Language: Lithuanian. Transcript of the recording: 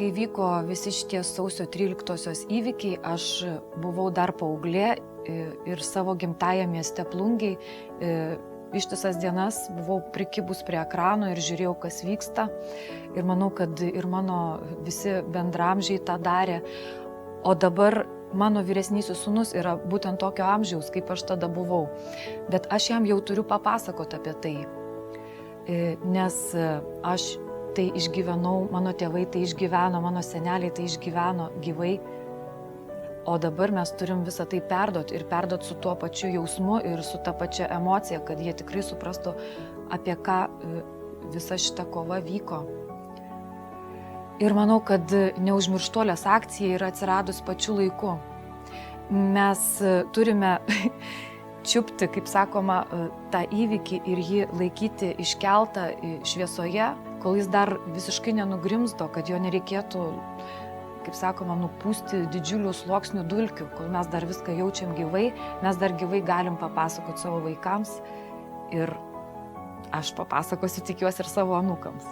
kai vyko visi šitie sausio 13-osios įvykiai, aš buvau dar paauglė ir savo gimtajame mieste Plungiai ištisas dienas buvau prikibus prie ekrano ir žiūrėjau, kas vyksta. Ir manau, kad ir mano visi bendramžiai tą darė. O dabar mano vyresnysis sūnus yra būtent tokio amžiaus, kaip aš tada buvau. Bet aš jam jau turiu papasakoti apie tai. Nes aš tai išgyvenau, mano tėvai tai išgyveno, mano seneliai tai išgyveno gyvai. O dabar mes turim visą tai perduoti ir perduoti su tuo pačiu jausmu ir su ta pačia emocija, kad jie tikrai suprastų, apie ką visa šita kova vyko. Ir manau, kad neužmirštuolės akcija yra atsiradus pačiu laiku. Mes turime čiupti, kaip sakoma, tą įvykį ir jį laikyti iškeltą šviesoje, kol jis dar visiškai nenugrimzdo, kad jo nereikėtų, kaip sakoma, nupūsti didžiulių sluoksnių dulkių, kol mes dar viską jaučiam gyvai, mes dar gyvai galim papasakoti savo vaikams ir aš papasakosiu, tikiuosi, ir savo anūkams.